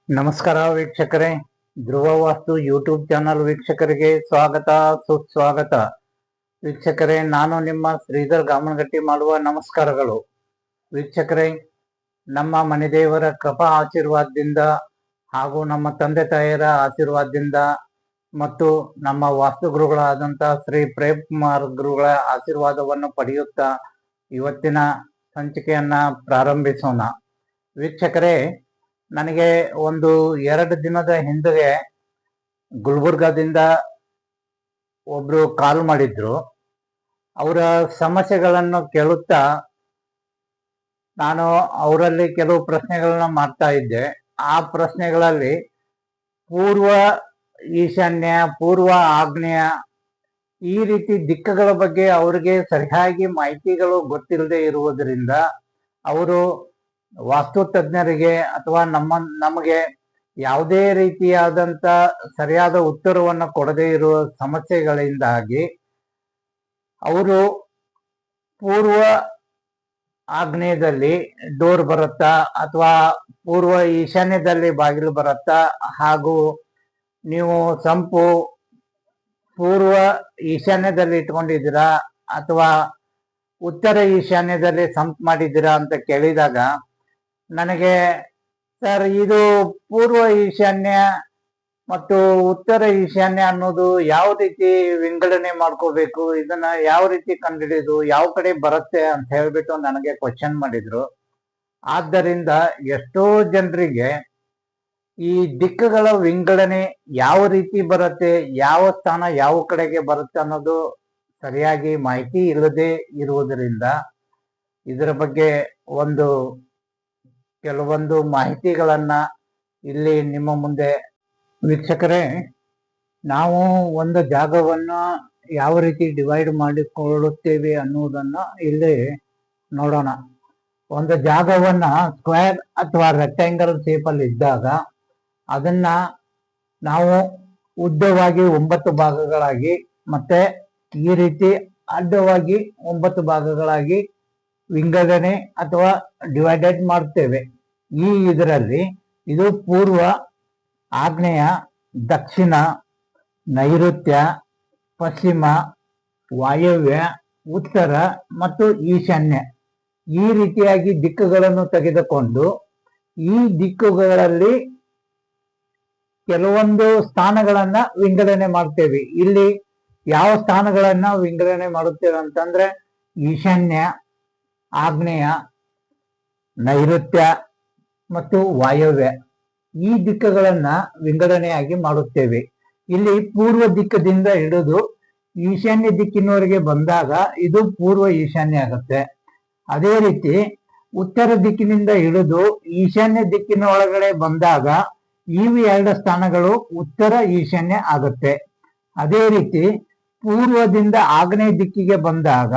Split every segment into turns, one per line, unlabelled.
ನಮಸ್ಕಾರ ವೀಕ್ಷಕರೇ, ಧ್ರುವ ವಾಸ್ತು YouTube channel ವೀಕ್ಷಕರಿಗೆ ಸ್ವಾಗತ ಸುಸ್ವಾಗತ. ವೀಕ್ಷಕರೇ, ನಾನು ನಿಮ್ಮ ಶ್ರೀಧರ್ ಗಾಮನಗಟ್ಟಿ ಮಾಡುವ ನಮಸ್ಕಾರಗಳು. ವೀಕ್ಷಕರೇ, ನಮ್ಮ ಮನೆ ದೇವರ ಕೃಪಾ ಆಶೀರ್ವಾದದಿಂದ ಹಾಗೂ ನಮ್ಮ ತಂದೆ ತಾಯಿಯರ ಆಶೀರ್ವಾದದಿಂದ ಮತ್ತು ನಮ್ಮ ವಾಸ್ತು ಗುರುಗಳಾದಂಥ ಶ್ರೀ ಪ್ರೇಮ್ ಕುಮಾರ್ ಗುರುಗಳ ಆಶೀರ್ವಾದವನ್ನು ಪಡೆಯುತ್ತಾ ಇವತ್ತಿನ ಸಂಚಿಕೆಯನ್ನ ಪ್ರಾರಂಭಿಸೋಣ. ವೀಕ್ಷಕರೇ, ನನಗೆ ಒಂದು 2 ದಿನದ ಹಿಂದೆ ಗುಲ್ಬರ್ಗಾದಿಂದ ಒಬ್ರು ಕಾಲ್ ಮಾಡಿದ್ರು. ಅವರ ಸಮಸ್ಯೆಗಳನ್ನು ಕೇಳುತ್ತಾ ನಾನು ಅವರಲ್ಲಿ ಕೆಲವು ಪ್ರಶ್ನೆಗಳನ್ನ ಮಾಡ್ತಾ ಇದ್ದೆ. ಆ ಪ್ರಶ್ನೆಗಳಲ್ಲಿ ಪೂರ್ವ ಈಶಾನ್ಯ, ಪೂರ್ವ ಆಗ್ನೇಯ ಈ ರೀತಿ ದಿಕ್ಕುಗಳ ಬಗ್ಗೆ ಅವರಿಗೆ ಸರಿಯಾಗಿ ಮಾಹಿತಿಗಳು ಗೊತ್ತಿಲ್ಲದೆ ಇರುವುದರಿಂದ ಅವರು ವಾಸ್ತು ತಜ್ಞರಿಗೆ ಅಥವಾ ನಮಗೆ ಯಾವುದೇ ರೀತಿಯಾದಂತ ಸರಿಯಾದ ಉತ್ತರವನ್ನು ಕೊಡದೇ ಇರುವ ಸಮಸ್ಯೆಗಳಿಂದಾಗಿ ಅವರು ಪೂರ್ವ ಆಗ್ನೇಯದಲ್ಲಿ ಡೋರ್ ಬರುತ್ತಾ ಅಥವಾ ಪೂರ್ವ ಈಶಾನ್ಯದಲ್ಲಿ ಬಾಗಿಲು ಬರುತ್ತಾ, ಹಾಗೂ ನೀವು ಸಂಪು ಪೂರ್ವ ಈಶಾನ್ಯದಲ್ಲಿ ಇಟ್ಕೊಂಡಿದ್ದೀರಾ ಅಥವಾ ಉತ್ತರ ಈಶಾನ್ಯದಲ್ಲಿ ಸಂಪ್ ಮಾಡಿದ್ದೀರಾ ಅಂತ ಕೇಳಿದಾಗ ನನಗೆ, ಸರ್, ಇದು ಪೂರ್ವ ಈಶಾನ್ಯ ಮತ್ತು ಉತ್ತರ ಈಶಾನ್ಯ ಅನ್ನೋದು ಯಾವ ರೀತಿ ವಿಂಗಡಣೆ ಮಾಡ್ಕೋಬೇಕು, ಇದನ್ನ ಯಾವ ರೀತಿ ಕಂಡುಹಿಡಿದು ಯಾವ ಕಡೆ ಬರುತ್ತೆ ಅಂತ ಹೇಳ್ಬಿಟ್ಟು ನನಗೆ ಕ್ವಶನ್ ಮಾಡಿದ್ರು. ಆದ್ದರಿಂದ ಎಷ್ಟೋ ಜನರಿಗೆ ಈ ದಿಕ್ಕುಗಳ ವಿಂಗಡಣೆ ಯಾವ ರೀತಿ ಬರುತ್ತೆ, ಯಾವ ಸ್ಥಾನ ಯಾವ ಕಡೆಗೆ ಬರುತ್ತೆ ಅನ್ನೋದು ಸರಿಯಾಗಿ ಮಾಹಿತಿ ಇಲ್ಲದೆ ಇರುವುದರಿಂದ ಇದರ ಬಗ್ಗೆ ಕೆಲವೊಂದು ಮಾಹಿತಿಗಳನ್ನ ಇಲ್ಲಿ ನಿಮ್ಮ ಮುಂದೆ. ವೀಕ್ಷಕರೇ, ನಾವು ಒಂದು ಜಾಗವನ್ನ ಯಾವ ರೀತಿ ಡಿವೈಡ್ ಮಾಡಿಕೊಳ್ಳುತ್ತೇವೆ ಅನ್ನುವುದನ್ನ ಇಲ್ಲಿ ನೋಡೋಣ. ಒಂದು ಜಾಗವನ್ನ ಸ್ಕ್ವೇರ್ ಅಥವಾ ರೆಕ್ಟ್ಯಾಂಗಲ್ ಶೇಪಲ್ಲಿ ಇದ್ದಾಗ ಅದನ್ನ ನಾವು ಉದ್ದವಾಗಿ 9 ಭಾಗಗಳಾಗಿ ಮತ್ತೆ ಈ ರೀತಿ ಅಡ್ಡವಾಗಿ 9 ಭಾಗಗಳಾಗಿ ವಿಂಗಡಣೆ ಅಥವಾ ಡಿವೈಡೆಡ್ ಮಾಡ್ತೇವೆ. ಇದರಲ್ಲಿ ಇದು ಪೂರ್ವ, ಆಗ್ನೇಯ, ದಕ್ಷಿಣ, ನೈಋತ್ಯ, ಪಶ್ಚಿಮ, ವಾಯವ್ಯ, ಉತ್ತರ ಮತ್ತು ಈಶಾನ್ಯ ಈ ರೀತಿಯಾಗಿ ದಿಕ್ಕುಗಳನ್ನು ತೆಗೆದುಕೊಂಡು ಈ ದಿಕ್ಕುಗಳಲ್ಲಿ ಕೆಲವೊಂದು ಸ್ಥಾನಗಳನ್ನ ವಿಂಗಡಣೆ ಮಾಡ್ತೇವೆ. ಇಲ್ಲಿ ಯಾವ ಸ್ಥಾನಗಳನ್ನ ವಿಂಗಡಣೆ ಮಾಡುತ್ತೇವೆ ಅಂತಂದ್ರೆ ಈಶಾನ್ಯ, ಆಗ್ನೇಯ, ನೈಋತ್ಯ ಮತ್ತು ವಾಯವ್ಯ ಈ ದಿಕ್ಕುಗಳನ್ನ ವಿಂಗಡಣೆಯಾಗಿ ಮಾಡುತ್ತೇವೆ. ಇಲ್ಲಿ ಪೂರ್ವ ದಿಕ್ಕದಿಂದ ಹಿಡಿದು ಈಶಾನ್ಯ ದಿಕ್ಕಿನವರೆಗೆ ಬಂದಾಗ ಇದು ಪೂರ್ವ ಈಶಾನ್ಯ ಆಗುತ್ತೆ. ಅದೇ ರೀತಿ ಉತ್ತರ ದಿಕ್ಕಿನಿಂದ ಹಿಡಿದು ಈಶಾನ್ಯ ದಿಕ್ಕಿನ ಒಳಗಡೆ ಬಂದಾಗ ಇವು 2 ಸ್ಥಾನಗಳು ಉತ್ತರ ಈಶಾನ್ಯ ಆಗುತ್ತೆ. ಅದೇ ರೀತಿ ಪೂರ್ವದಿಂದ ಆಗ್ನೇಯ ದಿಕ್ಕಿಗೆ ಬಂದಾಗ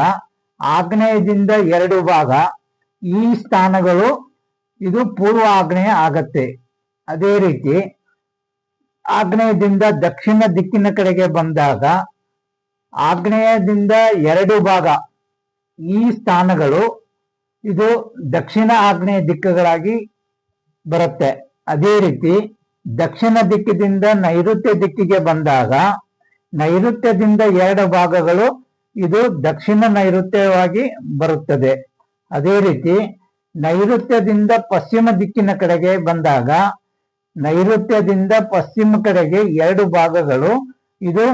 ಆಗ್ನೇಯದಿಂದ 2 ಭಾಗ ಈ ಸ್ಥಾನಗಳು ಇದು ಪೂರ್ವ ಆಗ್ನೇಯ ಆಗತ್ತೆ. ಅದೇ ರೀತಿ ಆಗ್ನೇಯದಿಂದ ದಕ್ಷಿಣ ದಿಕ್ಕಿನ ಕಡೆಗೆ ಬಂದಾಗ ಆಗ್ನೇಯದಿಂದ 2 ಭಾಗ ಈ ಸ್ಥಾನಗಳು ಇದು ದಕ್ಷಿಣ ಆಗ್ನೇಯ ದಿಕ್ಕುಗಳಾಗಿ ಬರುತ್ತೆ. ಅದೇ ರೀತಿ ದಕ್ಷಿಣ ದಿಕ್ಕಿನಿಂದ ನೈಋತ್ಯ ದಿಕ್ಕಿಗೆ ಬಂದಾಗ ನೈಋತ್ಯದಿಂದ 2 ಭಾಗಗಳು ಇದು ದಕ್ಷಿಣ ನೈಋತ್ಯವಾಗಿ ಬರುತ್ತದೆ. ಅದೇ ರೀತಿ ನೈಋತ್ಯದಿಂದ ಪಶ್ಚಿಮ ದಿಕ್ಕಿನ ಕಡೆಗೆ ಬಂದಾಗ ನೈಋತ್ಯದಿಂದ ಪಶ್ಚಿಮ ಕಡೆಗೆ 2 ಭಾಗಗಳು ಇದು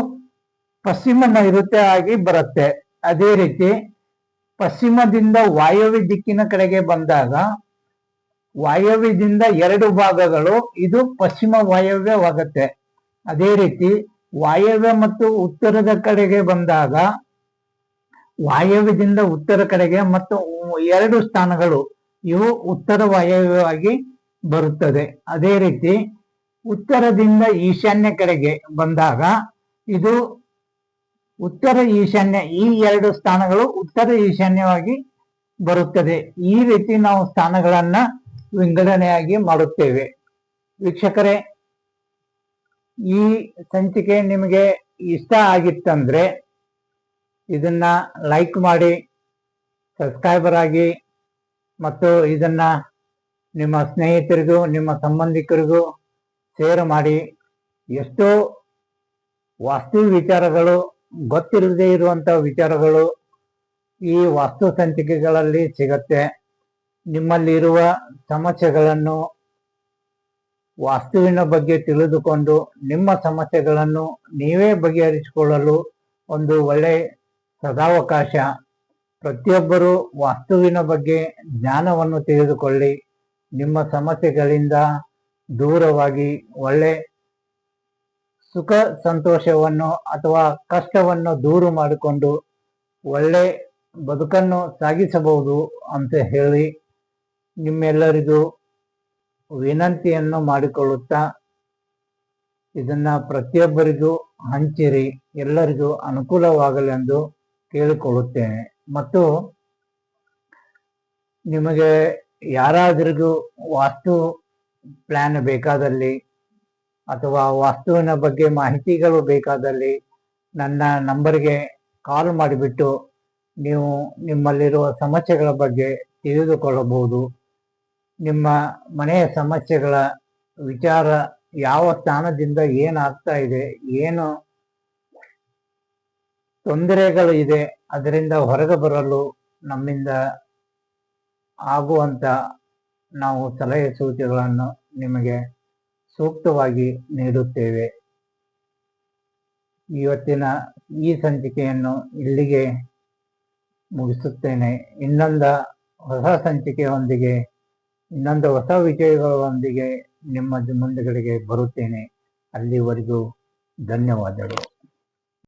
ಪಶ್ಚಿಮ ನೈಋತ್ಯ ಆಗಿ ಬರುತ್ತೆ. ಅದೇ ರೀತಿ ಪಶ್ಚಿಮದಿಂದ ವಾಯವ್ಯ ದಿಕ್ಕಿನ ಕಡೆಗೆ ಬಂದಾಗ ವಾಯವ್ಯದಿಂದ 2 ಭಾಗಗಳು ಇದು ಪಶ್ಚಿಮ ವಾಯವ್ಯವಾಗುತ್ತೆ. ಅದೇ ರೀತಿ ವಾಯವ್ಯ ಮತ್ತು ಉತ್ತರದ ಕಡೆಗೆ ಬಂದಾಗ ವಾಯವ್ಯದಿಂದ ಉತ್ತರ ಕಡೆಗೆ ಮತ್ತು 2 ಸ್ಥಾನಗಳು ಇವು ಉತ್ತರ ವಾಯವ್ಯವಾಗಿ ಬರುತ್ತದೆ. ಅದೇ ರೀತಿ ಉತ್ತರದಿಂದ ಈಶಾನ್ಯ ಕಡೆಗೆ ಬಂದಾಗ ಇದು ಉತ್ತರ ಈಶಾನ್ಯ, ಈ 2 ಸ್ಥಾನಗಳು ಉತ್ತರ ಈಶಾನ್ಯವಾಗಿ ಬರುತ್ತದೆ. ಈ ರೀತಿ ನಾವು ಸ್ಥಾನಗಳನ್ನ ವಿಂಗಡಣೆಯಾಗಿ ಮಾಡುತ್ತೇವೆ. ವೀಕ್ಷಕರೇ, ಈ ಸಂಚಿಕೆ ನಿಮಗೆ ಇಷ್ಟ ಆಗಿತ್ತಂದ್ರೆ ಇದನ್ನ ಲೈಕ್ ಮಾಡಿ, ಸಬ್ಸ್ಕ್ರೈಬರ್ ಆಗಿ ಮತ್ತು ಇದನ್ನ ನಿಮ್ಮ ಸ್ನೇಹಿತರಿಗೂ ನಿಮ್ಮ ಸಂಬಂಧಿಕರಿಗೂ ಶೇರ್ ಮಾಡಿ. ಎಷ್ಟೋ ವಾಸ್ತು ವಿಚಾರಗಳು, ಗೊತ್ತಿಲ್ಲದೆ ಇರುವಂತಹ ವಿಚಾರಗಳು ಈ ವಾಸ್ತು ಸಂಚಿಕೆಗಳಲ್ಲಿ ಸಿಗತ್ತೆ. ನಿಮ್ಮಲ್ಲಿರುವ ಸಮಸ್ಯೆಗಳನ್ನು, ವಾಸ್ತುವಿನ ಬಗ್ಗೆ ತಿಳಿದುಕೊಂಡು ನಿಮ್ಮ ಸಮಸ್ಯೆಗಳನ್ನು ನೀವೇ ಬಗೆಹರಿಸಿಕೊಳ್ಳಲು ಒಂದು ಒಳ್ಳೆ ಸದಾವಕಾಶ. ಪ್ರತಿಯೊಬ್ಬರು ವಾಸ್ತುವಿನ ಬಗ್ಗೆ ಜ್ಞಾನವನ್ನು ತೆಗೆದುಕೊಳ್ಳಿ. ನಿಮ್ಮ ಸಮಸ್ಯೆಗಳಿಂದ ದೂರವಾಗಿ ಒಳ್ಳೆ ಸುಖ ಸಂತೋಷವನ್ನು ಅಥವಾ ಕಷ್ಟವನ್ನು ದೂರ ಮಾಡಿಕೊಂಡು ಒಳ್ಳೆ ಬದುಕನ್ನು ಸಾಗಿಸಬಹುದು ಅಂತ ಹೇಳಿ ನಿಮ್ಮೆಲ್ಲರಿಗೂ ವಿನಂತಿಯನ್ನು ಮಾಡಿಕೊಳ್ಳುತ್ತಾ, ಇದನ್ನ ಪ್ರತಿಯೊಬ್ಬರಿಗೂ ಹಂಚಿರಿ, ಎಲ್ಲರಿಗೂ ಅನುಕೂಲವಾಗಲೆಂದು ಕೇಳಿಕೊಳ್ಳುತ್ತೇನೆ. ಮತ್ತು ನಿಮಗೆ ಯಾರಾದ್ರಿಗೂ ವಾಸ್ತು ಪ್ಲಾನ್ ಬೇಕಾದಲ್ಲಿ ಅಥವಾ ವಾಸ್ತುವಿನ ಬಗ್ಗೆ ಮಾಹಿತಿಗಳು ಬೇಕಾದಲ್ಲಿ ನನ್ನ ನಂಬರ್ಗೆ ಕಾಲ್ ಮಾಡಿಬಿಟ್ಟು ನೀವು ನಿಮ್ಮಲ್ಲಿರುವ ಸಮಸ್ಯೆಗಳ ಬಗ್ಗೆ ತಿಳಿದುಕೊಳ್ಳಬಹುದು. ನಿಮ್ಮ ಮನೆಯ ಸಮಸ್ಯೆಗಳ ವಿಚಾರ, ಯಾವ ಸ್ಥಾನದಿಂದ ಏನಾಗ್ತಾ ಇದೆ, ಏನು ತೊಂದರೆಗಳು ಇದೆ, ಅದರಿಂದ ಹೊರಗೆ ಬರಲು ನಮ್ಮಿಂದ ಆಗುವಂತ ನಾವು ಸಲಹೆ ಸೂಚನೆಗಳನ್ನು ನಿಮಗೆ ಸೂಕ್ತವಾಗಿ ನೀಡುತ್ತೇವೆ. ಇವತ್ತಿನ ಈ ಸಂಚಿಕೆಯನ್ನು ಇಲ್ಲಿಗೆ ಮುಗಿಸುತ್ತೇನೆ. ಇನ್ನೊಂದು ಹೊಸ ಸಂಚಿಕೆಯೊಂದಿಗೆ, ಇನ್ನೊಂದು ಹೊಸ ವಿಷಯಗಳೊಂದಿಗೆ ನಿಮ್ಮ ಮುಂದುಗಡೆಗೆ ಬರುತ್ತೇನೆ. ಅಲ್ಲಿವರೆಗೂ ಧನ್ಯವಾದಗಳು.